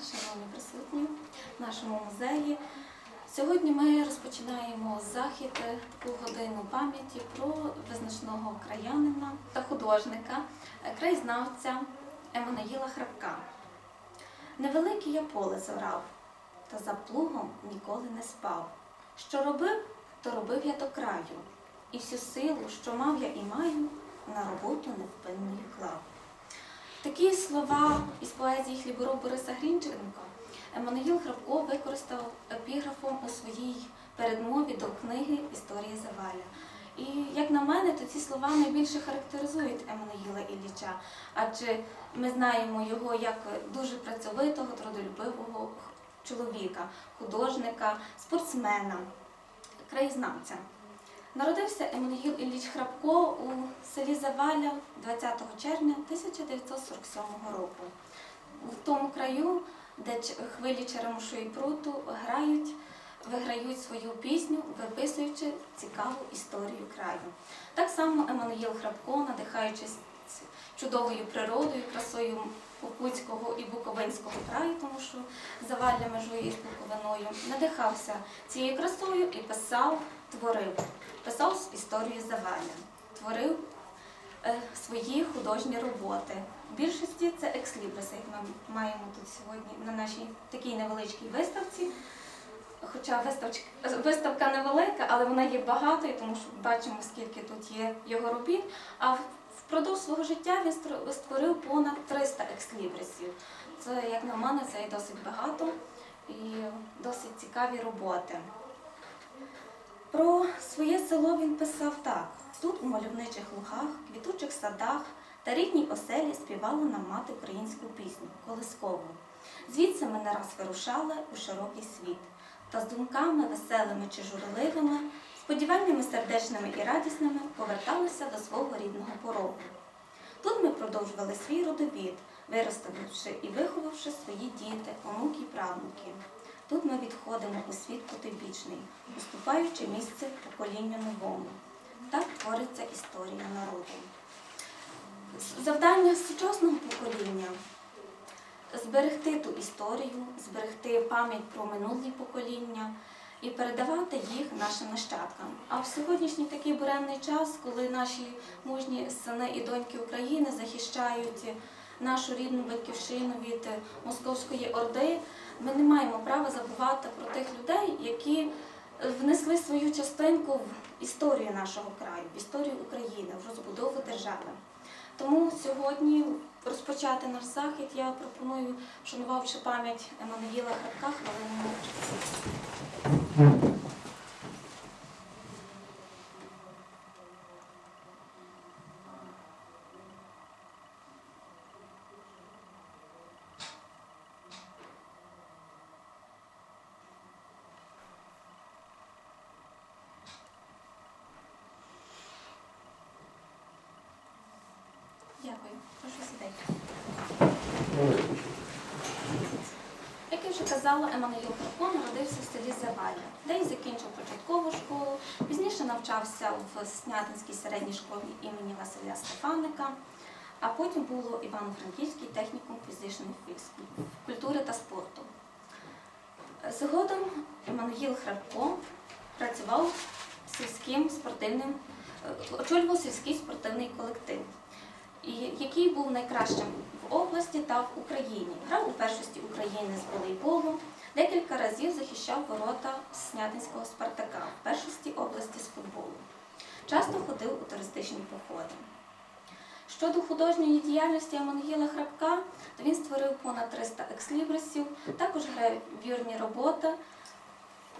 шановні присутні в нашому музеї. Сьогодні ми розпочинаємо захід, таку годину пам'яті про визначного краянина та художника, краєзнавця Еммануїла Храпка. Невелике я поле зорав, та за плугом ніколи не спав. Що робив, то робив я до краю, і всю силу, що мав я і маю, на роботу невпинно клав. Такі слова із поезії хлібороб Бориса Грінченка Еммануїл Храпко використав епіграфом у своїй передмові до книги «Історія Заваля». І, як на мене, то ці слова найбільше характеризують Еммануїла Ілліча, адже ми знаємо його як дуже працьовитого, трудолюбивого чоловіка, художника, спортсмена, краєзнавця. Народився Еммануїл Ілліч Храпко у селі Заваля 20 червня 1947 року. В тому краю, де хвилі Черемошу і пруту виграють свою пісню, виписуючи цікаву історію краю. Так само Еммануїл Храпко, надихаючись чудовою природою, красою Покутського і Буковинського краю, тому що Завалля межує з Буковиною, надихався цією красою і писав історію Завалля, творив свої художні роботи. В більшості це екслібриси, як ми маємо тут сьогодні на нашій такій невеличкій виставці. Хоча виставка невелика, але вона є багатою, тому що бачимо, скільки тут є його робіт. А впродовж свого життя він створив понад 300 екслібрисів. Це, як на мене, це і досить багато і досить цікаві роботи. Про своє село він писав так. Тут у мальовничих лугах, квітучих садах та рідній оселі співала нам мати українську пісню колискову. Звідси ми не раз вирушали у широкий світ. Та з думками веселими чи журливими, сподіваннями сердечними і радісними поверталися до свого рідного порогу. Тут ми продовжували свій родовід, виростивши і виховавши свої діти, онуки і правнуки. Тут ми відходимо у світ потойбічний, уступаючи місце поколінню новому. Так твориться історія народу. Завдання сучасного покоління – зберегти ту історію, зберегти пам'ять про минулі покоління і передавати їх нашим нащадкам. А в сьогоднішній такий буремний час, коли наші мужні сини і доньки України захищають нашу рідну батьківщину від Московської Орди, ми не маємо права забувати про тих людей, які внесли свою частинку в історію нашого краю, в історію України, в розбудову держави. Тому сьогодні розпочати наш захід я пропоную, вшанувавши пам'ять Еммануїла Храпка, хвилиною мовчання. Дякую. Прошу сідайте. Як я вже казала, Еммануїл Храпко народився в селі Заваля, де й закінчив початкову школу, пізніше навчався в Снятинській середній школі імені Василя Стефаника, а потім було Івано-Франківський технікум фізичної культури та спорту. Згодом Еммануїл Храпко працював очолював сільський спортивний колектив, який був найкращим в області та в Україні. Грав у першості України з волейболу, декілька разів захищав ворота Снятинського Спартака, в першості області з футболу. Часто ходив у туристичні походи. Щодо художньої діяльності Еммануїла Храпка, то він створив понад 300 екслібрисів, також гравюрні роботи,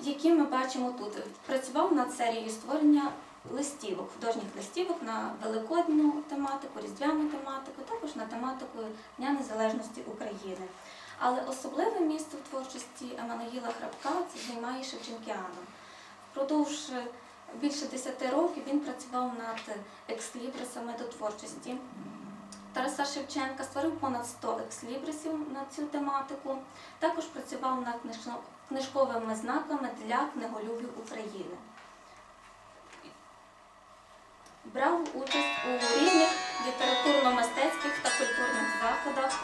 які ми бачимо тут. Працював над серією створення листівок, художніх листівок на великодну тематику, різдвяну тематику, також на тематику Дня Незалежності України. Але особливе місце в творчості Еммануїла Храпка це займає Шевченкіана. Впродовж більше 10 років він працював над екслібрисами до творчості Тараса Шевченка, створив понад 100 екслібрисів на цю тематику, також працював над книжковими знаками для книголюбів України. Брав участь у різних літературно-мистецьких та культурних заходах,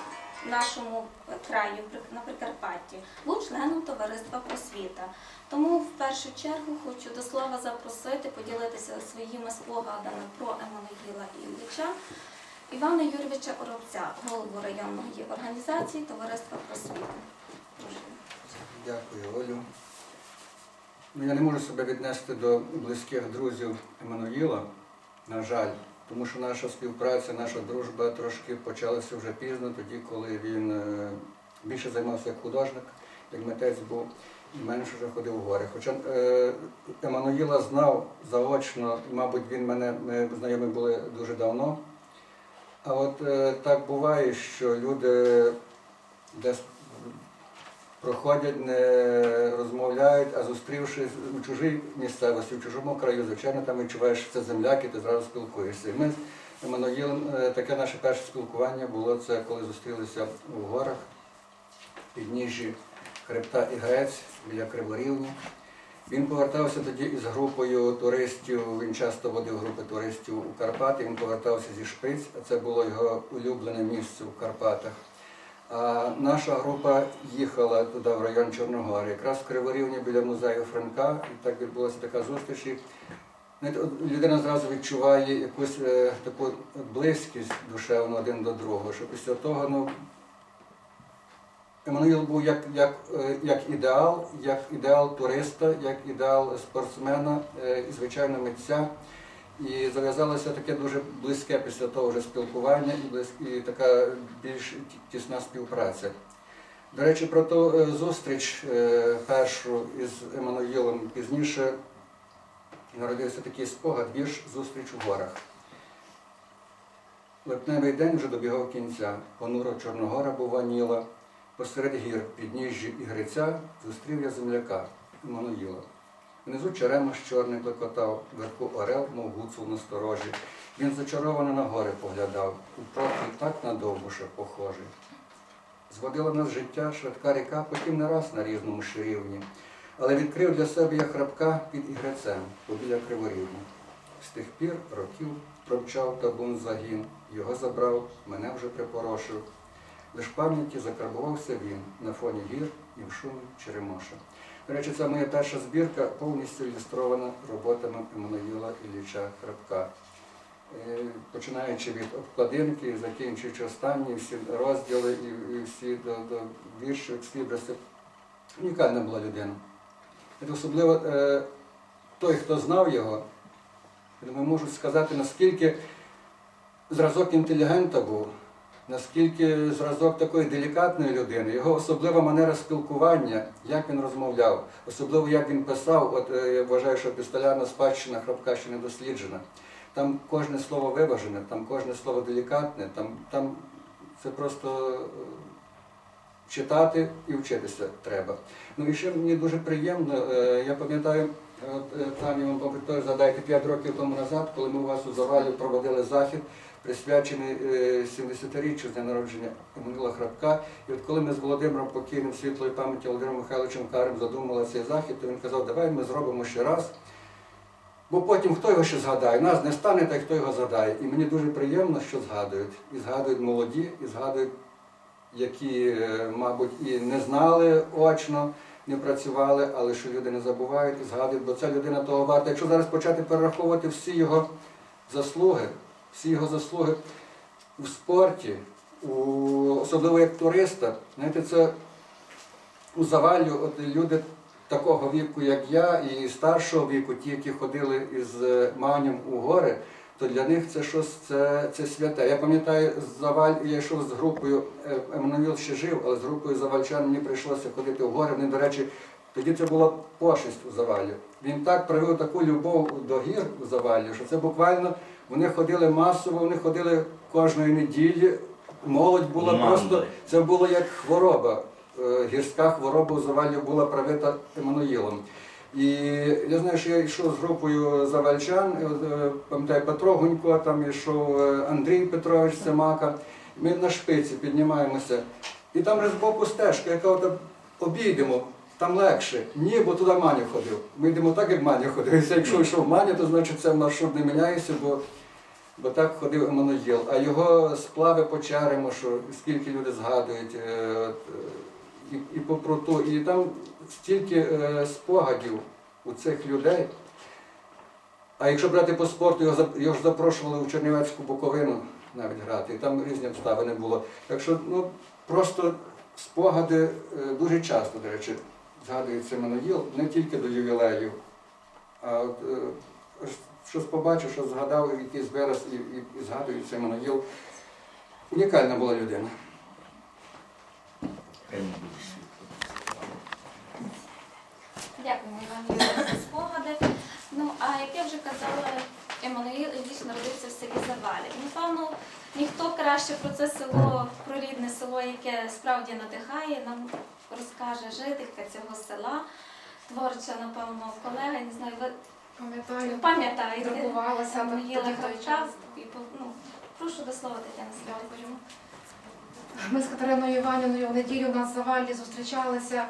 в нашому краї, на Прикарпатті, був членом товариства «Просвіта». Тому в першу чергу хочу до слова запросити, поділитися своїми спогадами про Еммануїла Ілліча Івана Юрійовича Оробця, голову районної організації товариства «Просвіта». Дякую, Олю. Я не можу себе віднести до близьких друзів Еммануїла, на жаль, тому що наша співпраця, наша дружба трошки почалася вже пізно, тоді, коли він більше займався як художник, як митець був, і менше вже ходив у гори. Хоча Еммануїла знав заочно, мабуть, ми знайомі були дуже давно. А от так буває, що люди десь проходять, не розмовляють, а зустрівшись у чужій місцевості, в чужому краю, звичайно, там відчуваєш, що це земляк, і ти зразу спілкуєшся. І ми з Еммануїлом, таке наше перше спілкування було, це коли зустрілися у горах, в підніжжі хребта Ігрець, біля Криворівні. Він повертався тоді із групою туристів, він часто водив групи туристів у Карпати, він повертався зі Шпиць, а це було його улюблене місце у Карпатах. А наша група їхала туди, в район Чорногори, якраз в Криворівні біля музею Франка, і так відбулася така зустріч. І людина зразу відчуває якусь таку близькість душевну один до другого, що після того, Еммануїл був як ідеал туриста, як ідеал спортсмена і, звичайно, митця. І зав'язалося таке дуже близьке після того вже спілкування і така більш тісна співпраця. До речі, про ту зустріч першу із Еммануїлом пізніше народився такий спогад, вірш «Зустріч у горах». Липневий день вже добігав кінця, понуро Чорногора бува ніла, посеред гір, підніжжі Ігриця, зустрів я земляка Еммануїла. Внизу черемош чорний клекотав, вверху орел, мов гуцул насторожі. Він зачаровано на гори поглядав, у профіль так надовго, що похожий. Зводила нас життя швидка ріка, потім не раз на різному ширівні. Але відкрив для себе я храпка під Ігрецем, побіля Криворівні. З тих пір років промчав табун загін, його забрав, мене вже припорошив. Лиш пам'яті закарбувався він на фоні гір і в шумі Черемоша. До речі, це моя перша збірка, повністю ілюстрована роботами Еммануїла Ілліча Храпка. Починаючи від обкладинки, закінчуючи останні всі розділи і всі до віршів, слібрисів. Унікальна була людина. Особливо той, хто знав його, я думаю, можу сказати, наскільки зразок інтелігента був, наскільки зразок такої делікатної людини, його особлива манера спілкування, як він розмовляв, особливо як він писав, от я вважаю, що епістолярна спадщина Храпка ще не досліджена. Там кожне слово виважене, там кожне слово делікатне, там це просто читати і вчитися треба. Ну і ще мені дуже приємно, я пам'ятаю, Таня, вам, мабуть, згадайте, 5 років тому назад, коли ми у вас у Завалі проводили захід, присвячений 70-річчю з дня народження Еммануїла Храпка. І от коли ми з Володимиром покійним світлої пам'яті Володимиром Михайловичем Карим задумали цей захід, то він казав, давай ми зробимо ще раз, бо потім хто його ще згадає, нас не стане, та й хто його згадає. І мені дуже приємно, що згадують. І згадують молоді, і згадують, які, мабуть, і не знали очно, не працювали, але що люди не забувають і згадують, бо ця людина того варта. Якщо зараз почати перераховувати всі його заслуги в спорті, особливо як туриста, знаєте, це у Заваллю, от люди такого віку, як я, і старшого віку, ті, які ходили із Манем у гори, то для них це щось, це святе. Я пам'ятаю, я йшов з групою, Еммануїл ще жив, але з групою завальчан мені прийшлося ходити в гори. Вони, до речі, тоді це була пошесть у Заваллі. Він так привив таку любов до гір у Заваллі, що це буквально, вони ходили масово, вони ходили кожної неділі, молодь була просто, це було як хвороба. Гірська хвороба у Заваллі була привита Еммануїлом. І я знаю, що я йшов з групою завальчан, пам'ятаю, Петро Гунько, там йшов Андрій Петрович Семака. Ми на шпиці піднімаємося. І там збоку стежка, яка от обійдемо, там легше. Ні, бо туди Маня ходив. Ми йдемо так, як Маня ходив. Якщо йшов Маня, то значить це маршрут не міняється, бо бо так ходив Еммануїл. А його сплави по Черемошу, скільки люди згадують, і по пруту, і там стільки спогадів у цих людей. А якщо брати по спорту, його ж запрошували у Чернівецьку Буковину навіть грати, і там різні обставини було. Так що просто спогади дуже часто, до речі, згадується Еммануїл, не тільки до ювілеїв, а от, щось побачив, що згадав, якийсь вираз і згадується Еммануїл. Унікальна була людина. Дякуємо, Іван Юрійович, за спогади. Ну, а як я вже казала, Еммануїл Ілліч народився в селі Завалі. Напевно, ніхто краще про це село, про рідне село, яке справді надихає, нам розкаже жителька цього села, творча, напевно, колега, не знаю, ви пам'ятаєте Друкувалася Еммануїла тоді в той Храпка. час. Прошу до слова, Тетяна Сергійовна. Ми з Катериною Іванівною в неділю у нас в Завалі зустрічалися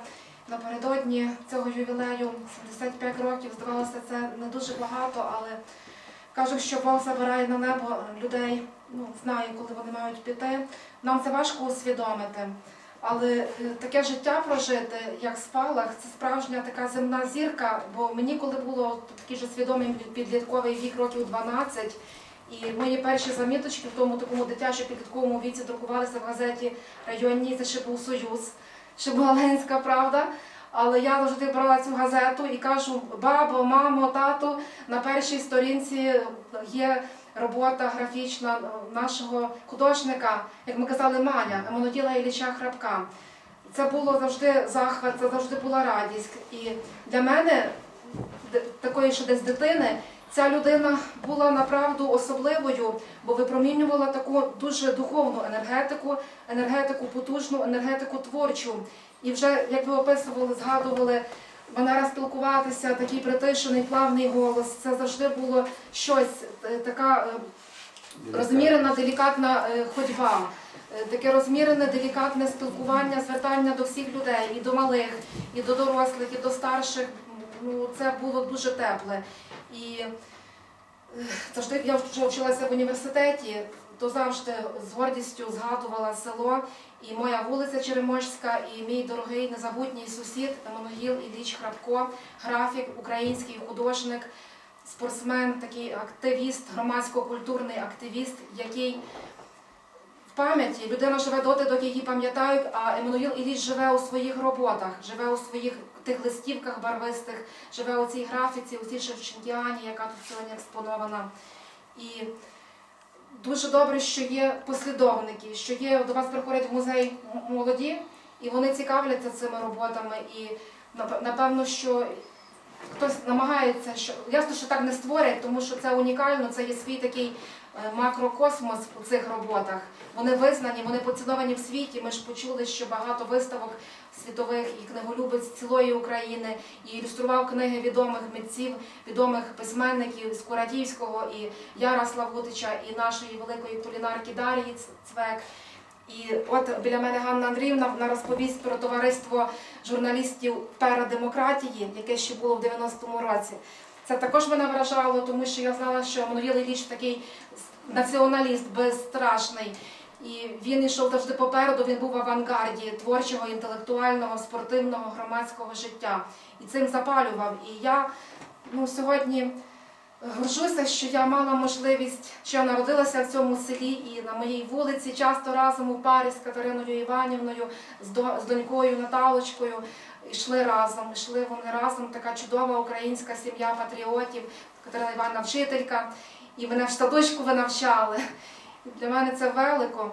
напередодні цього ювілею. 75 років, здавалося, це не дуже багато, але кажуть, що Бог забирає на небо людей, знає, коли вони мають піти. Нам це важко усвідомити. Але таке життя прожити, як спалах, це справжня така земна зірка, бо мені, коли було такий же свідомий підлітковий вік, років 12, і мої перші заміточки в тому такому дитячо-підлітковому віці друкувалися в газеті районній, це ще був Союз, ще була Ленська правда. Але я завжди брала цю газету і кажу: бабо, мамо, тату, на першій сторінці є робота графічна нашого художника, як ми казали, Маля, Еммануїла Ілліча Храпка. Це було завжди захват, це завжди була радість. І для мене, такої ще десь дитини, ця людина була направду особливою, бо випромінювала таку дуже духовну енергетику потужну, енергетику творчу. І вже, як ви описували, згадували, манера спілкуватися, такий притишений, плавний голос, це завжди було щось, така розмірена, делікатна ходьба, таке розмірене, делікатне спілкування, звертання до всіх людей, і до малих, і до дорослих, і до старших. Це було дуже тепле. І завжди, я вже вчилася в університеті, то завжди з гордістю згадувала село, і моя вулиця Черемошська, і мій дорогий незабутній сусід Еммануїл Ілліч Храпко, графік, український художник, спортсмен, такий активіст, громадсько-культурний активіст, який в пам'яті, людина живе доти, доки її пам'ятають, а Еммануїл Ілліч живе у своїх роботах, живе у своїх тих листівках барвистих, живе у цій графіці, у цій Шевченкіані, яка тут сьогодні експонована. І дуже добре, що є послідовники, що є, до вас приходять в музей молоді, і вони цікавляться цими роботами. І напевно, що хтось намагається, ясно, що так не створять, тому що це унікально, це є свій такий макрокосмос у цих роботах. Вони визнані, вони поціновані в світі. Ми ж почули, що багато виставок світових і книголюбець цілої України, і ілюстрував книги відомих митців, відомих письменників з Куратівського, і Яра Славутича, і нашої великої кулінарки Дар'ї Цвек. І от біля мене Ганна Андріївна на розповість про товариство журналістів «Пера демократії», яке ще було в 90-му році. Це також мене вражало, тому що я знала, що Еммануїл Ілліч такий націоналіст, безстрашний. І він йшов завжди попереду, він був в авангарді творчого, інтелектуального, спортивного, громадського життя. І цим запалював. І я сьогодні горжуся, що я мала можливість, що я народилася в цьому селі і на моїй вулиці, часто разом у парі з Катериною Іванівною, з донькою Наталочкою. Йшли вони разом, така чудова українська сім'я патріотів, Катерина Іванівна вчителька, і мене в садочку ви навчали. Для мене це велико.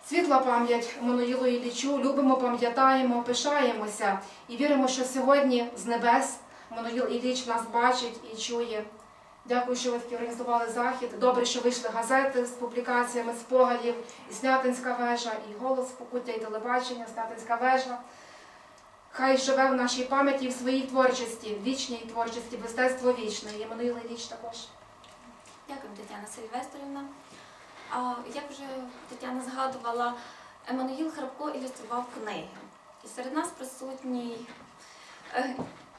Світла пам'ять Еммануїлу Іллічу, любимо, пам'ятаємо, пишаємося і віримо, що сьогодні з небес Еммануїл Ілліч нас бачить і чує. Дякую, що ви таки організували захід. Добре, що вийшли газети з публікаціями спогадів, і Снятинська вежа, і «Голос Покуття», і телебачення, Снятинська вежа. Хай живе в нашій пам'яті і в своїй творчості, вічній творчості, мистецтво вічне. І Еммануїл Ілліч також. Дякую, Тетяна Сильвестрівна. Як вже Тетяна згадувала, Еммануїл Храпко ілюстрував книги. І серед нас присутній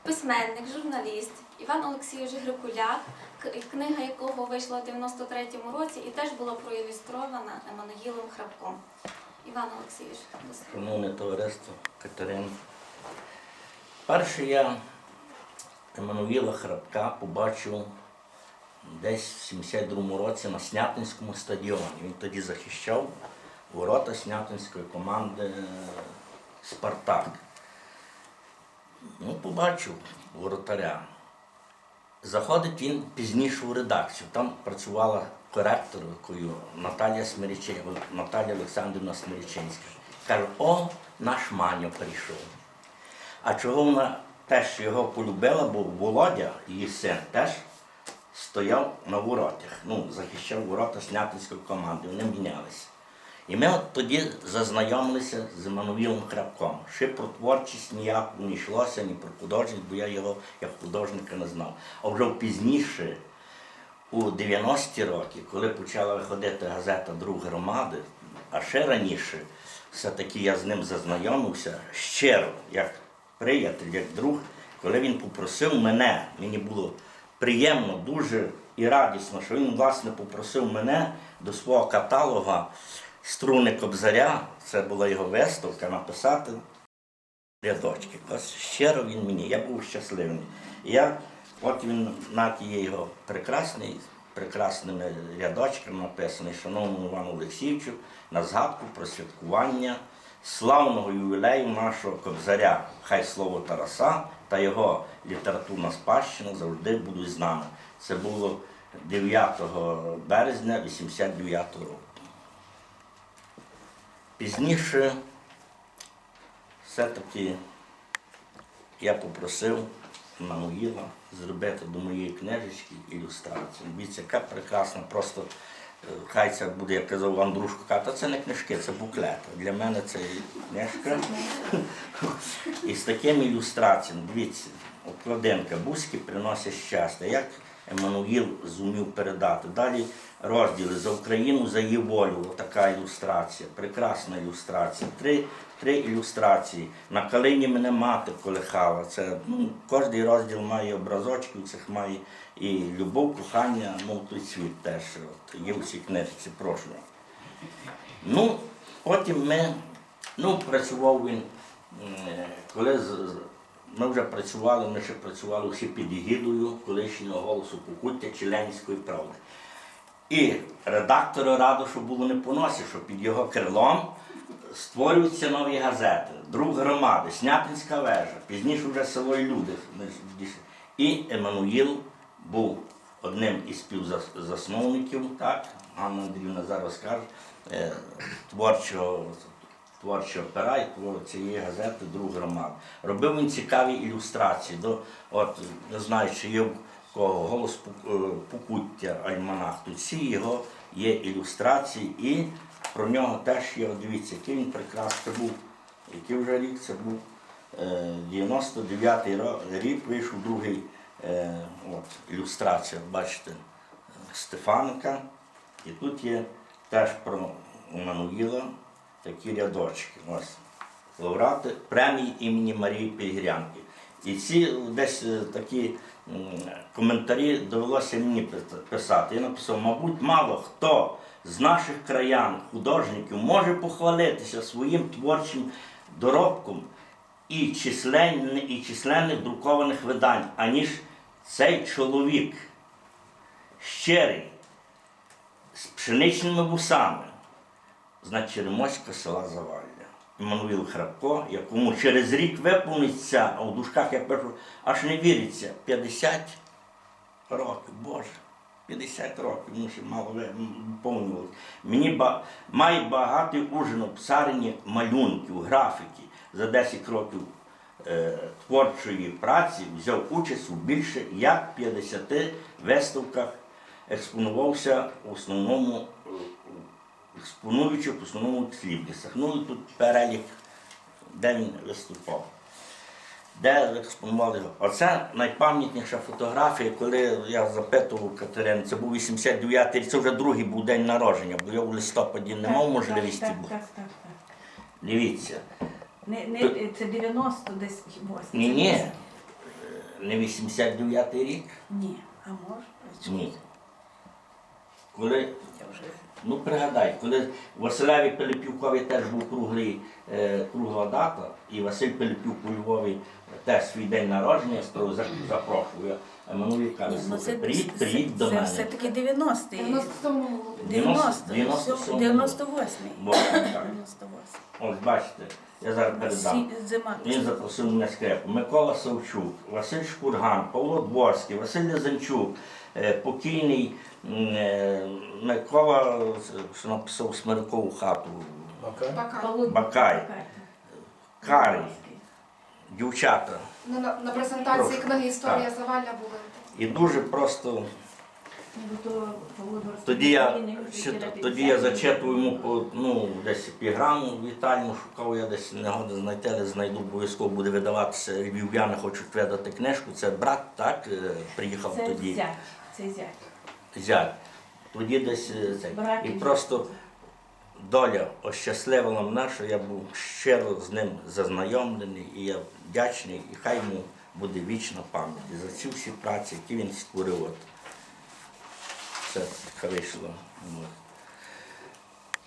Письменник, журналіст Іван Олексійович Грикуляк, книга якого вийшла у 93-му році і теж була проілюстрована Еммануїлом Храпком. Іван Олексійович, до слова. Шановне товариство, Катерина. Перше я Еммануїла Храпка побачив десь в 72-му році на Снятинському стадіоні. Він тоді захищав ворота Снятинської команди «Спартак». Ну, побачив воротаря. Заходить він пізніше у редакцію. Там працювала коректоркою Наталія Олександрівна Смирічинська. Каже, о, наш Маньо прийшов. А чого вона теж його полюбила, бо Володя, її син, теж стояв на воротах. Ну, захищав ворота Снятинської команди, вони мінялися. І ми от тоді зазнайомилися з Еммануїлом Храпком. Ще про творчість ніяк не йшлося, ні про художність, бо я його як художника не знав. А вже пізніше, у 90-ті роки, коли почала виходити газета «Друг громади», а ще раніше, все-таки я з ним зазнайомився щиро, як приятель, як друг, коли він попросив мене, мені було приємно, дуже і радісно, що він, власне, попросив мене до свого каталога «Струни Кобзаря», це була його виставка, написати рядочки. Ось щиро він мені, я був щасливий. От він, навіть є його прекрасними рядочками написаний, шановному Івану Олексійовичу, на згадку про святкування славного ювілею нашого Кобзаря, хай слово Тараса та його літературна спадщина завжди будуть з нами. Це було 9 березня 89 року. Пізніше все-таки я попросив Еммануїла зробити до моєї книжечки ілюстрацію. Дивіться, яка прекрасна, просто хай це буде, як казав Андрушко, та це не книжки, це буклети. Для мене це книжка. І з такими ілюстраціями, дивіться, обкладинка, бузьки приносять щастя. Як Еммануїл зумів передати. Далі розділи «За Україну, за її волю», така ілюстрація, прекрасна ілюстрація. Три ілюстрації. «На калині мене мати колихала». Це, кожний розділ має образочки, цих має і любов, кохання, той світ теж. Є у цій книжці, прошу. Потім працював він, коли ми вже працювали, ми ще працювали всі під егідою колишнього «Голосу Покуття» чи «Ленінської правди». І редактору радо, що було не по носі, що під його крилом створюються нові газети. «Друг громади», «Снятинська вежа», пізніше вже «Село і люди». І Еммануїл був одним із співзасновників, так, Ганна Андріївна зараз каже, творчого пера і цієї газети «Друг громади». Робив він цікаві ілюстрації. Не знаю, чи є в кого «Голос Покуття», альманах. Тут всі його є ілюстрації і про нього теж є, дивіться, який він прекрасний був. Який вже рік, це був 99-й рік, вийшов другий ілюстрація, бачите, Стефаника. І тут є теж про Еммануїла такі рядочки. Ось, лауреати премії імені Марії Підгірянки. І ці десь такі коментарі довелося мені писати. Я написав, мабуть, мало хто з наших краян, художників, може похвалитися своїм творчим доробком і численних друкованих видань, аніж цей чоловік, щирий, з пшеничними вусами, з Черемоського села Завалля. Еммануїл Храпко, якому через рік виповниться, а в дужках я пишу, аж не віриться, 50 років, Боже, 50 років, ще мало виповнювалося. Має багатий ужин у писарині малюнків, графіки. За 10 років творчої праці взяв участь у більше як 50 виставках, експонувався в основному експонуючи в основному слівлісах. І тут перелік, де він виступав, де експонували його. Оце найпам'ятніша фотографія, коли я запитував Катерину, це був 89-й рік, це вже другий був день народження, бо я в листопаді не мав можливості бути. Так. Дивіться. Це 90 десь 8. Ні. Не 89-й рік? Ні, а може? Ні. Коли, Я вже ну пригадай, коли Василеві Пилипівкові теж був кругла дата, і Василь Пилипівк у Львові теж свій день народження, запрошую. Еммануїл каже, слухай, приїдь до це мене. все-таки 90-й. 97-му 98-й. 98. Ось бачите, я зараз передам. Зима. Він запросив мене скрепу. Микола Савчук, Василь Шкурган, Павло Дворський, Василь Лизанчук, покійний Микола, що написав Смиркову хату, Бакай, Карий, дівчата. На презентації книги «Історія Завалля» були. І дуже просто тоді я зачитував йому десь епіграму вітальну, шукав я десь негоди знайти, але знайду, обов'язково буде видаватися. Львів'яни хочуть видати книжку. Це брат, так, приїхав тоді. Це зять. Зять. Тоді десь це. І просто доля ощасливила мене, що я був щиро з ним зазнайомлений, і я вдячний, і хай йому буде вічна пам'ять. І за ці всі праці, які він створив. От. Це така вийшло.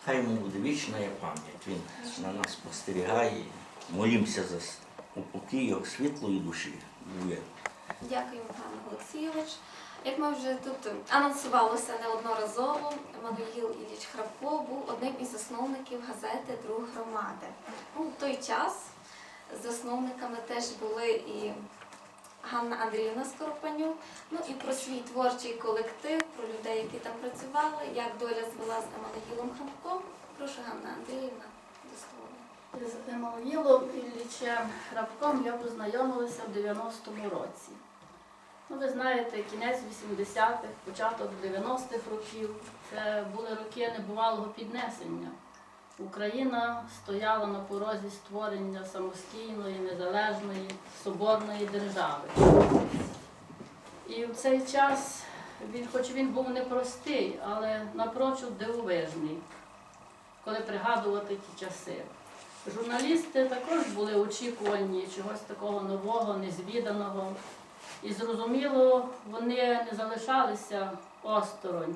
Хай йому буде вічна пам'ять. Він на нас спостерігає. Молімося за упокій його світлої душі. Дякуємо, пане Олексійович. Як ми вже тут анонсувалося неодноразово, Еммануїл Ілліч Храпко був одним із засновників газети «Друг громади». В той час засновниками теж були і Ганна Андріївна Скоропанюк, і про свій творчий колектив, про людей, які там працювали, як доля звела з Еммануїлом Храпком. Прошу, Ганна Андріївна, до слова. З Еммануїлом Іллічем Храпком я познайомилася в 90-му році. Ви знаєте, кінець 80-х, початок 90-х років – це були роки небувалого піднесення. Україна стояла на порозі створення самостійної, незалежної, соборної держави. І в цей час, хоч він був непростий, але напрочуд дивовижний, коли пригадувати ті часи. Журналісти також були очікувані чогось такого нового, незвіданого. І зрозуміло, вони не залишалися осторонь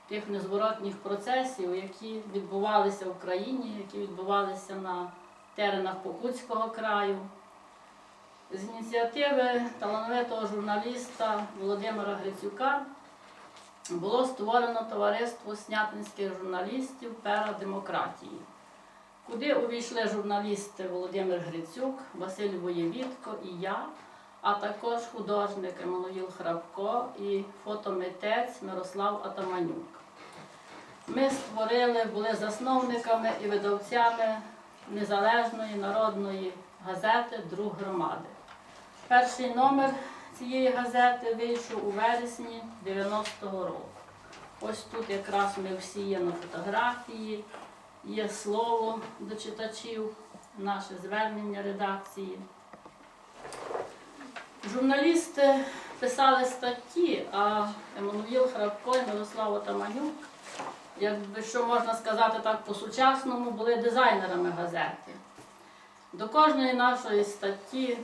тих незворотніх процесів, які відбувалися в країні, які відбувалися на теренах Покутського краю. З ініціативи талановитого журналіста Володимира Грицюка було створено товариство снятинських журналістів «Пера демократії», куди увійшли журналісти Володимир Грицюк, Василь Воєвідко і я, а також художник Еммануїл Храпко і фотомитець Мирослав Атаманюк. Ми були засновниками і видавцями незалежної народної газети «Друг громади». Перший номер цієї газети вийшов у вересні 90-го року. Ось тут якраз ми всі є на фотографії, є слово до читачів, наше звернення редакції. Журналісти писали статті, а Еммануїл Храпко і Мирослав Атаманюк, що можна сказати так по-сучасному, були дизайнерами газети. До кожної нашої статті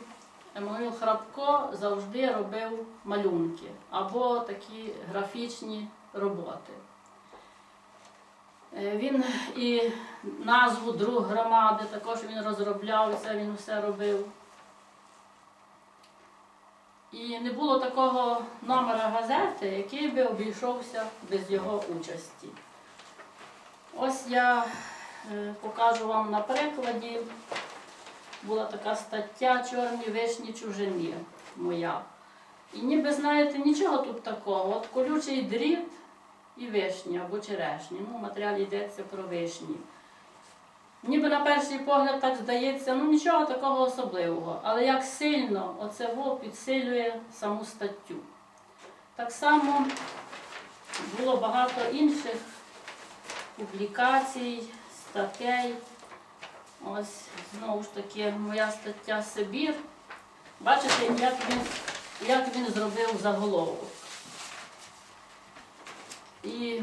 Еммануїл Храпко завжди робив малюнки або такі графічні роботи. Він і назву «Друг громади» також він розробляв, і це він все робив. І не було такого номера газети, який би обійшовся без його участі. Ось я покажу вам на прикладі. Була така стаття «Чорні вишні чужині» моя. І ніби, знаєте, нічого тут такого. От колючий дріт і вишні або черешні. В матеріалі йдеться про вишні. Ніби на перший погляд так здається, нічого такого особливого. Але як сильно оце підсилює саму статтю. Так само було багато інших публікацій, статей. Ось, знову ж таки, моя стаття «Сибір». Бачите, як він зробив заголовок. І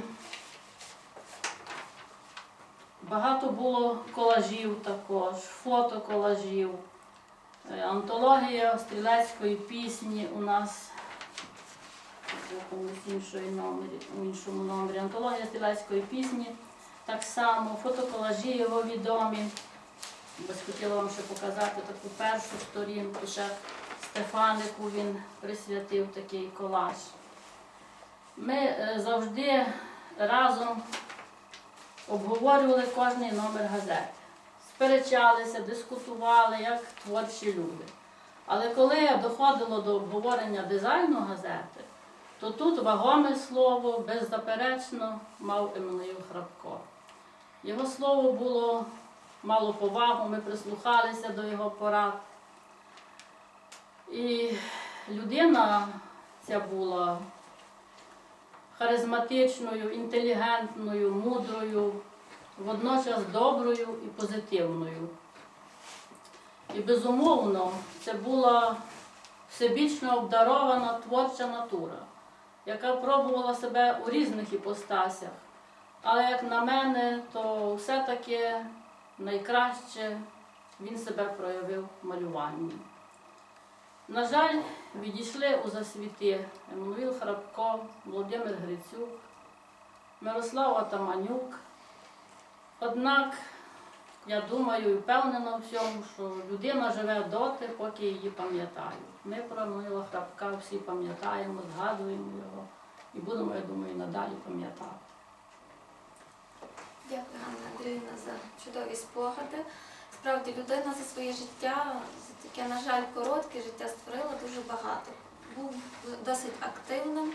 багато було колажів також, фотоколажів. Антологія стрілецької пісні у нас в іншому номері. Антологія стрілецької пісні. Так само фотоколажі його відомі. Ось хотіла вам ще показати таку першу сторінку, ще Стефанику він присвятив такий колаж. Ми завжди разом обговорювали кожний номер газети. Сперечалися, дискутували, як творчі люди. Але коли доходило до обговорення дизайну газети, то тут вагоме слово, беззаперечно, мав Еммануїл Храпко. Його слово було, мало повагу, ми прислухалися до його порад. І людина ця була харизматичною, інтелігентною, мудрою, водночас доброю і позитивною. І безумовно, це була всебічно обдарована творча натура, яка пробувала себе у різних іпостасях. Але, як на мене, то все-таки найкраще він себе проявив в малюванні. На жаль, відійшли у засвіти Еммануїл Храпко, Володимир Грицюк, Мирослав Атаманюк. Однак, я думаю і впевнена в цьому, що людина живе доти, поки її пам'ятають. Ми про Еммануїла Храпка всі пам'ятаємо, згадуємо його і будемо, я думаю, і надалі пам'ятати. Дякую, Ганна Андріївна, за чудові спогади. Справді, людина за своє життя, за таке, на жаль, коротке життя створила дуже багато. Був досить активним.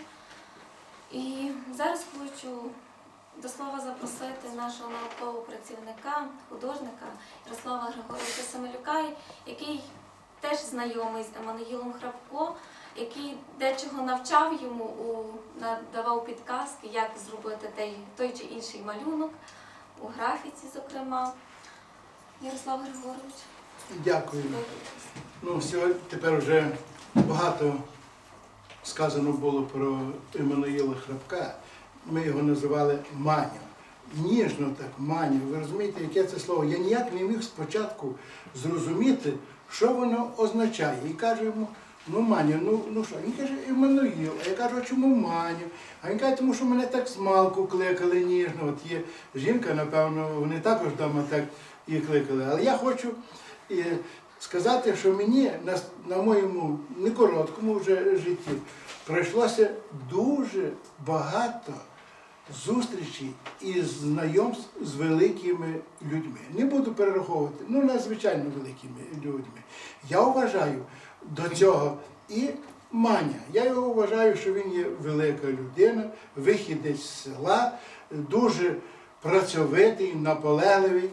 І зараз хочу до слова запросити нашого наукового працівника, художника Ярослава Григоровича Семелюка, який теж знайомий з Еммануїлом Храпко, який дечого навчав йому, давав підказки, як зробити той чи інший малюнок, у графіці, зокрема. Ярослав Григорович. Дякую. Сьогодні тепер вже багато сказано було про Еммануїла Храпка. Ми його називали Маню. Ніжно так, Маню. Ви розумієте, яке це слово? Я ніяк не міг спочатку зрозуміти, що воно означає. І кажу йому, Маню, ну що? Він каже, Еммануїл. А я кажу, а чому Маню? А він каже, тому що мене так змалку кликали ніжно. От є жінка, напевно, вони також вдома так і кликали. Але я хочу сказати, що мені на моєму некороткому вже житті пройшлося дуже багато зустрічей і знайомств з великими людьми. Не буду перераховувати, надзвичайно великими людьми. Я вважаю до цього і Маня. Я його вважаю, що він є велика людина, вихідець з села, дуже працьовитий, наполегливий.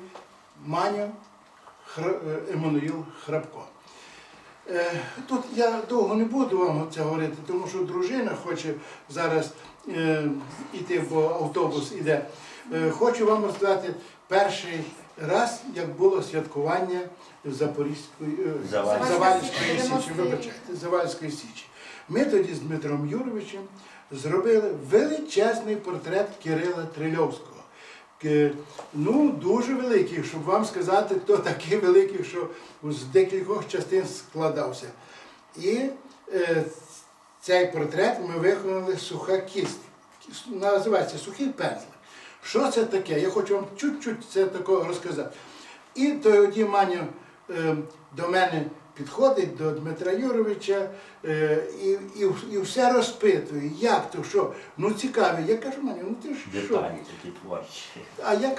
Маня Еммануїл Храпко. Тут я довго не буду вам це говорити, тому що дружина хоче зараз йти, бо автобус іде. Хочу вам розказати перший раз, як було святкування Завальської Січі. Ми тоді з Дмитром Юровичем зробили величезний портрет Кирила Трильовського. Дуже великий, щоб вам сказати, то такий великий, що з декількох частин складався. І цей портрет ми виконали суха кість, називається сухий пензлик. Що це таке? Я хочу вам чуть-чуть це такого розказати. І тоді Маня до мене підходить, до Дмитра Юровича, і все розпитує, як то, що, цікаві. Я кажу, Маня, ти що? Деталі такі творчі. А я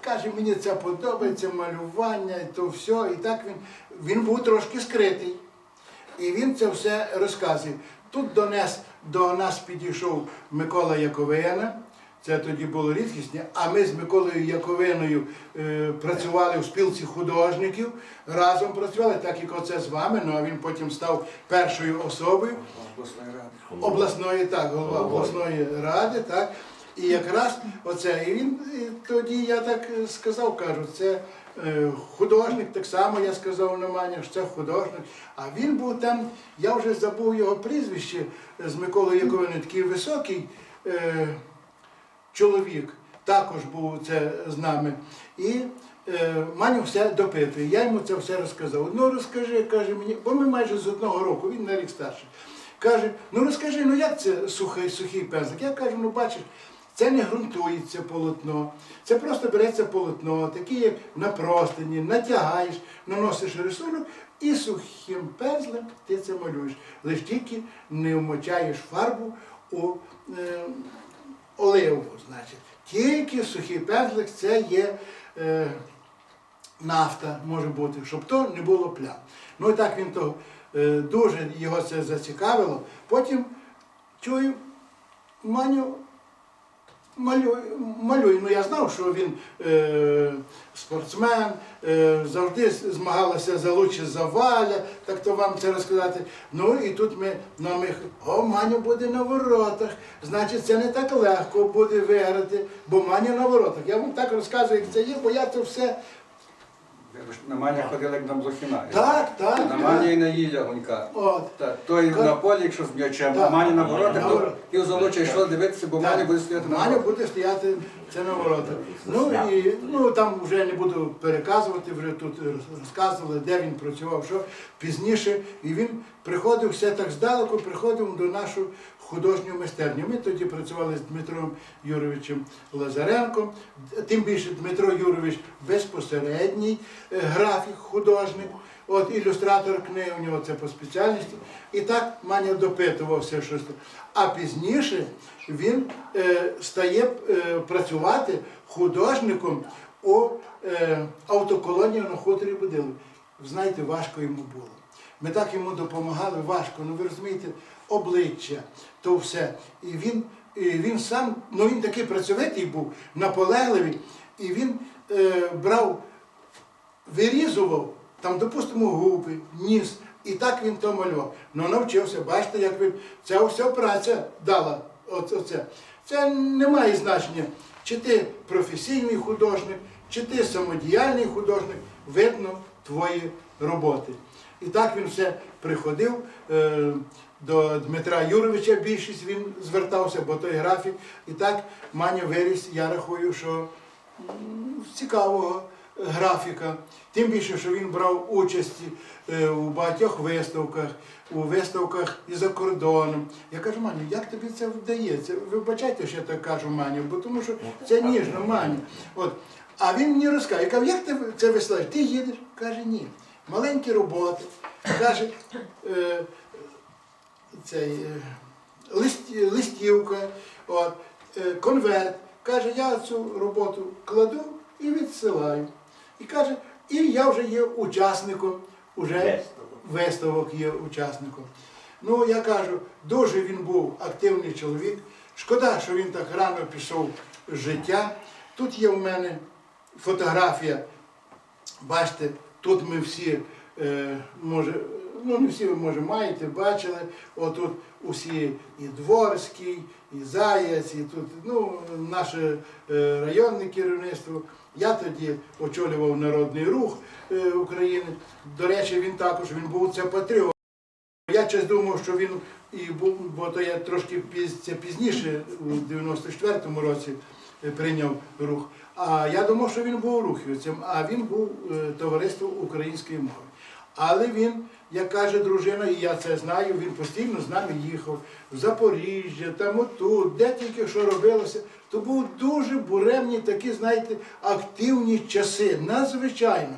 кажу, мені це подобається, малювання, і то все. І так він був трошки скритий. І він це все розказує. Тут до нас підійшов Микола Яковина. Це тоді було рідкісне, а ми з Миколою Яковиною працювали в спілці художників, разом працювали, так як оце з вами, а він потім став першою особою голова обласної ради, так. І якраз оце, і тоді я так сказав, кажу, це художник, так само я сказав на Маня, що це художник. А він був там, я вже забув його прізвище, з Миколою Яковиною, такий високий чоловік, також був це з нами. І Маню все допитує. Я йому це все розказав. Ну розкажи, каже мені, бо ми майже з одного року, він на рік старший. Каже, ну розкажи, ну як це сухий пензлик? Я кажу, ну бачиш, це не ґрунтується полотно, це просто береться полотно, таке як на простині, натягаєш, наносиш рисунок і сухим пензлем ти це малюєш. Лиш тільки не вмочаєш фарбу у оливу, значить. Тільки сухий пензлик це є нафта, може бути, щоб то не було плям. Ну і так він то дуже його це зацікавило. Потім чую, Маню малює. Ну я знав, що він спортсмен, завжди змагалася за лучше Заваля, так то вам це розказати. Ну і тут ми Маню буде на воротах, значить це не так легко буде виграти, бо Маня на воротах. Я вам так розказую, як це є, бо я це все... На Мані ходили, як на Блохіна. Так. На Мані і на її гонька. От. Той на полі, якщо з м'ячем, а Мані на воротах, то пів залуча йшов дивитися, бо Маня буде стояти на Маня воротах. буде стояти це на воротах. Ну там вже не буду переказувати, вже тут розказували, де він працював, що пізніше. І він приходив все так здалеку, приходив до нашу художню майстерню. Ми тоді працювали з Дмитром Юровичем Лазаренком, тим більше Дмитро Юрович безпосередній графік, художник, от ілюстратор книги, у нього це по спеціальності. І так Маня допитувався щось. А пізніше він стає працювати художником у автоколонії на хуторі Будилові. Знаєте, важко йому було. Ми так йому допомагали, важко, ну ви розумієте, обличчя, то все. І він сам, ну він такий працьовитий був, наполегливий, і він брав, вирізував, там, допустимо, губи, ніс, і так він то малював. Ну навчився, бачите, як він, ця вся праця дала, оце. Це не має значення, чи ти професійний художник, чи ти самодіяльний художник, видно твої роботи. І так він все приходив, до Дмитра Юровича більшість він звертався, бо той графік. І так Маня виріс, я рахую, що цікавого графіка. Тим більше, що він брав участь у багатьох виставках, у виставках і за кордоном. Я кажу, Маню, як тобі це вдається? Вибачайте, що я так кажу, Маню, бо тому що це ніжно, Маню. От. А він мені розказує, я кажу, як ти це вислаєш? Ти їдеш? Каже, ні. Маленькі роботи. Каже, листівка, от, конверт. Каже, я цю роботу кладу і відсилаю. І каже, і я вже є учасником, уже виставок є учасником. Ну, я кажу, дуже він був активний чоловік. Шкода, що він так рано пішов з життя. Тут є в мене фотографія, бачите, тут ми всі, може, ну не всі ви, може, маєте, бачили, отут усі і Дворський, і Заєць, і тут, ну, наше районне керівництво. Я тоді очолював Народний Рух України. До речі, він також, він був це патріот. Я чесно думав, що він і був, бо то я трошки пізніше, у 94-му році прийняв рух. А я думав, що він був рухівцем, а він був товариство української мови. Але він, як каже дружина, і я це знаю, він постійно з нами їхав в Запоріжжя, там отут, де тільки що робилося. То були дуже буремні такі, знаєте, активні часи, надзвичайно.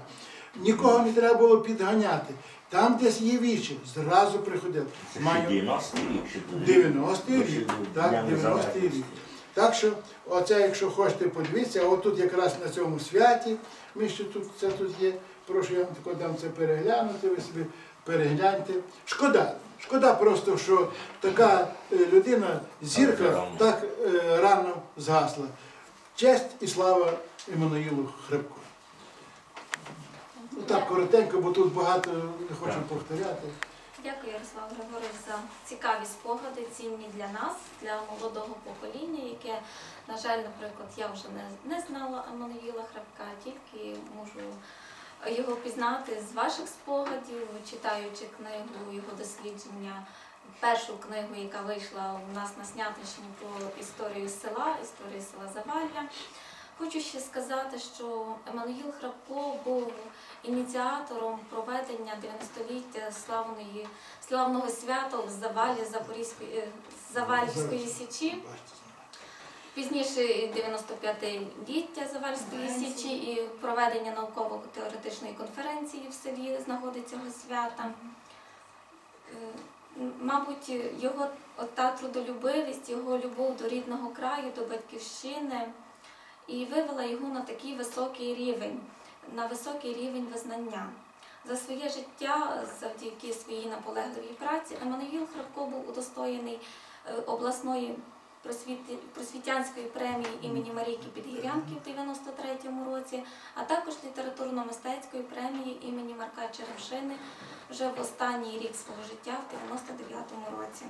Нікого не треба було підганяти. Там десь є вічі, зразу приходив. Це ще 90-й рік? 90-й рік, так, 90-й рік. Так що, оце, якщо хочете подивитися, а отут якраз на цьому святі, ми ще тут, це тут є, прошу я вам тако дам це переглянути, ви собі перегляньте. Шкода просто, що така людина, зірка, так рано згасла. Честь і слава Еммануїлу Храпку. Так, коротенько, бо тут багато не хочу повторяти. Дякую, Ярослав Григорович, за цікаві спогади, цінні для нас, для молодого покоління, яке, на жаль, наприклад, я вже не знала Еммануїла Храпка, тільки можу його пізнати з ваших спогадів, читаючи книгу, його дослідження, першу книгу, яка вийшла у нас на Снятинщині про історію села Завалля. Хочу ще сказати, що Еммануїл Храпко був ініціатором проведення 90-ліття славного свята в Завалі Завальської Січі. Пізніше 95-ліття Завальської Січі і проведення науково-теоретичної конференції в селі з нагоди цього свята. Мабуть, його та трудолюбивість, його любов до рідного краю, до батьківщини і вивела його на такий високий рівень визнання. За своє життя, завдяки своїй наполегливій праці, Еммануїл Храпко був удостоєний обласної просвітянської премії імені Марійки Підгірянки в 93-му році, а також літературно-мистецької премії імені Марка Черемшини вже в останній рік свого життя в 99-му році.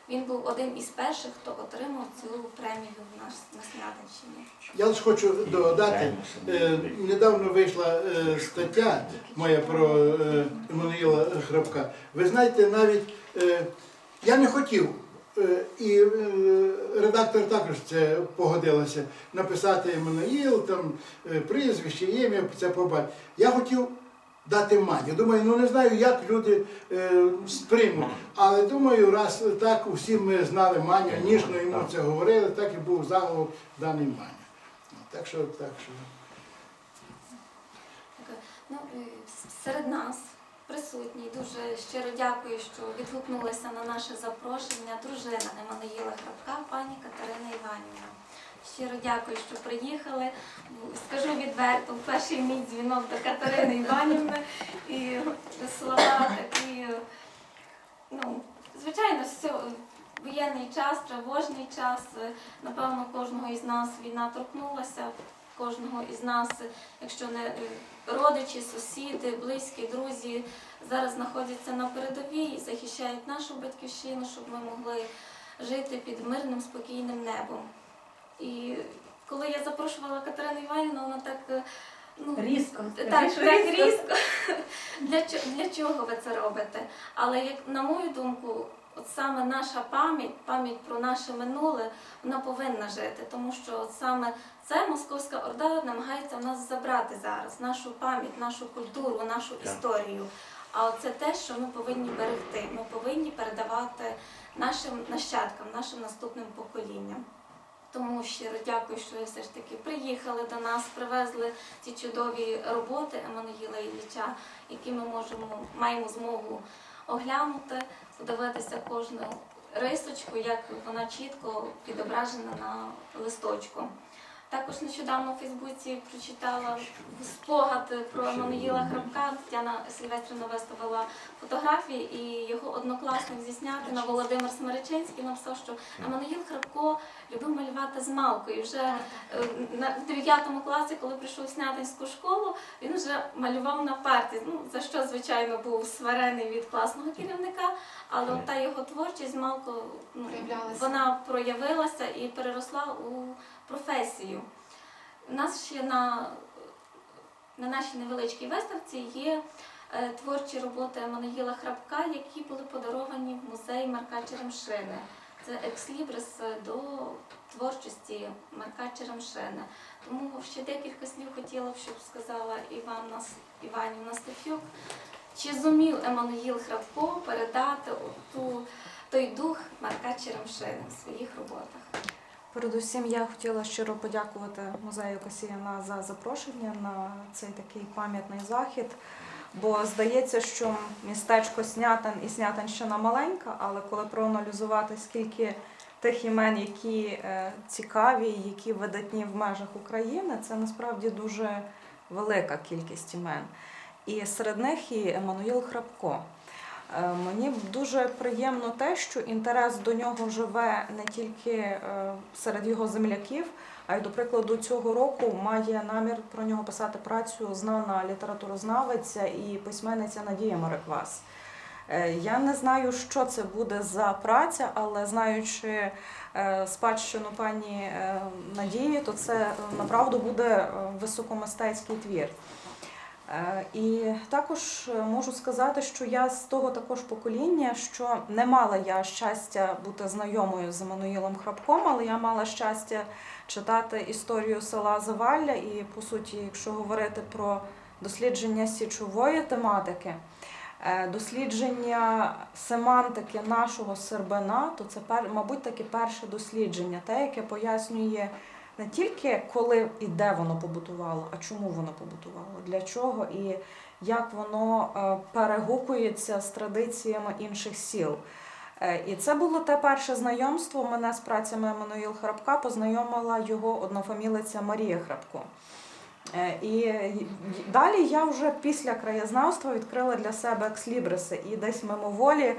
Він був один із перших, хто отримав цю премію на Снятинщині. Я лише хочу додати, недавно вийшла стаття моя про Еммануїла Храпка. Ви знаєте, навіть я не хотів, і редактор також це погодилася, написати Еммануїл, там прізвище, ім'я, це побачити. Я хотів дати Маню. Думаю, не знаю, як люди сприймуть. Але думаю, раз так усі ми знали Маню, ніжно йому це говорили, так і був заголовок даний Маня. Так що. Серед нас присутній, дуже щиро дякую, що відгукнулася на наше запрошення дружина Еммануїла Храпка, пані Катерина Іванівна. Щиро дякую, що приїхали. Скажу відверто, перший мій дзвінок до Катерини Іванівни і слова такі, звичайно, воєнний час, тривожний час, напевно, кожного із нас війна торкнулася, кожного із нас, якщо не родичі, сусіди, близькі, друзі, зараз знаходяться на передовій і захищають нашу батьківщину, щоб ми могли жити під мирним, спокійним небом. І коли я запрошувала Катерину Іванівну, вона так Різко. Так різко. Для чого ви це робите? Але, як на мою думку, от саме наша пам'ять про наше минуле, вона повинна жити, тому що от саме це Московська Орда намагається в нас забрати зараз, нашу пам'ять, нашу культуру, нашу історію. А це те, що ми повинні берегти, ми повинні передавати нашим нащадкам, нашим наступним поколінням. Тому щиро дякую, що ви все ж таки приїхали до нас, привезли ці чудові роботи Еммануїла Ілліча, які ми маємо змогу оглянути, подивитися кожну рисочку, як вона чітко відображена на листочку. Також нещодавно у Фейсбуці прочитала спогад про Еммануїла Храпка. Тетяна Сильвестрівна виставила фотографії, і його однокласник зі Снятина Володимир Смеречинський написав, що Еммануїл Храпко любив малювати з малкою. Вже на 9 класі, коли прийшов в Снятинську школу, він вже малював на парті, за що, звичайно, був сварений від класного керівника, але та його творчість малко вона проявилася і переросла у професію. У нас ще на нашій невеличкій виставці є творчі роботи Еммануїла Храпка, які були подаровані в музей Марка Черемшини. Це екслібрис до творчості Марка Черемшини. Тому ще декілька слів хотіла б, щоб сказала Іванівна Стефюк. Чи зумів Еммануїл Храпко передати той дух Марка Черемшини в своїх роботах? Передусім, я хотіла щиро подякувати музею Касіяна за запрошення на цей такий пам'ятний захід, бо здається, що містечко Снятин і Снятинщина маленька, але коли проаналізувати, скільки тих імен, які цікаві, які видатні в межах України, це насправді дуже велика кількість імен. І серед них і Еммануїл Храпко. Мені дуже приємно те, що інтерес до нього живе не тільки серед його земляків, а й, до прикладу, цього року має намір про нього писати працю знана літературознавиця і письменниця Надія Мариквас. Я не знаю, що це буде за праця, але знаючи спадщину пані Надії, то це направду буде високомистецький твір. І також можу сказати, що я з того також покоління, що не мала я щастя бути знайомою з Еммануїлом Храпком, але я мала щастя читати історію села Завалля і, по суті, якщо говорити про дослідження січової тематики, дослідження семантики нашого Сербина, то це, мабуть, таке перше дослідження, те, яке пояснює не тільки коли і де воно побутувало, а чому воно побутувало, для чого і як воно перегукується з традиціями інших сіл. І це було те перше знайомство. Мене з працями Еммануїла Храпка познайомила його однофамілиця Марія Храпко. І далі я вже після краєзнавства відкрила для себе екслібриси і десь мимоволі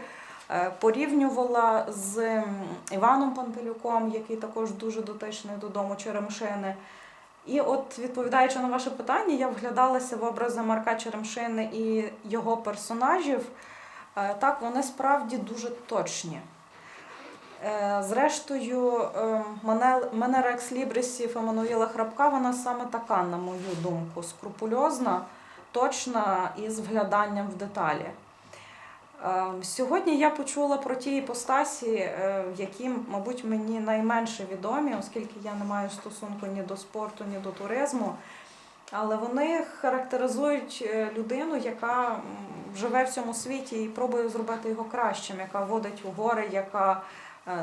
порівнювала з Іваном Пантелюком, який також дуже дотичний до дому Черемшини. І от, відповідаючи на ваше питання, я вглядалася в образи Марка Черемшини і його персонажів. Так, вони справді дуже точні. Зрештою, манера екслібрисів Еммануїла Храпка, вона саме така, на мою думку, скрупульозна, точна і з вгляданням в деталі. Сьогодні я почула про ті іпостасі, які, мабуть, мені найменше відомі, оскільки я не маю стосунку ні до спорту, ні до туризму. Але вони характеризують людину, яка живе в цьому світі і пробує зробити його кращим, яка водить у гори, яка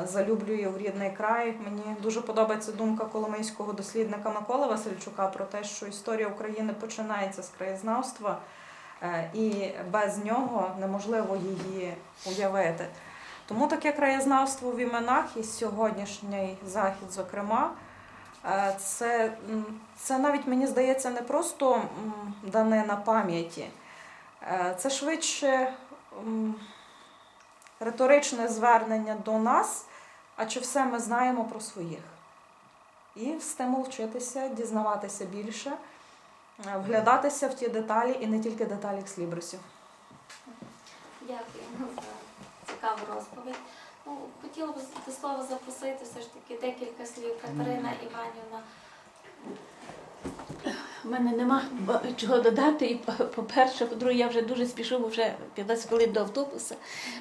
залюблює в рідний край. Мені дуже подобається думка коломийського дослідника Миколи Васильчука про те, що історія України починається з краєзнавства, і без нього неможливо її уявити. Тому таке краєзнавство в іменах і сьогоднішній захід, зокрема, це навіть, мені здається, не просто данина пам'яті, це швидше риторичне звернення до нас, а чи все ми знаємо про своїх. І стимул вчитися, дізнаватися більше, вглядатися в ті деталі і не тільки деталі екслібрисів. Дякую за цікаву розповідь. Хотіла б до слова запросити все ж таки декілька слів Катерина Іванівна. У мене нема чого додати. І, по-перше, по-друге, я вже дуже спішу, бо вже 15 хвилин до автобуса.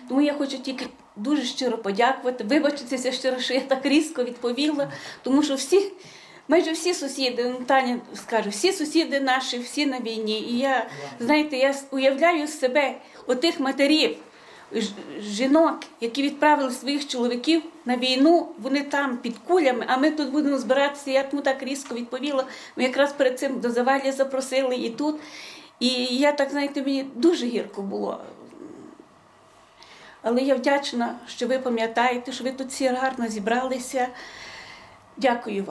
Тому я хочу тільки дуже щиро подякувати, вибачитися щиро, що я так різко відповіла, тому що майже всі сусіди, Таня скаже, всі сусіди наші, всі на війні. І я, знаєте, я уявляю себе, отих матерів, жінок, які відправили своїх чоловіків на війну, вони там під кулями, а ми тут будемо збиратися. Я тому так різко відповіла. Ми якраз перед цим до Завалля запросили і тут. І я так, знаєте, мені дуже гірко було. Але я вдячна, що ви пам'ятаєте, що ви тут всі гарно зібралися. Дякую вам.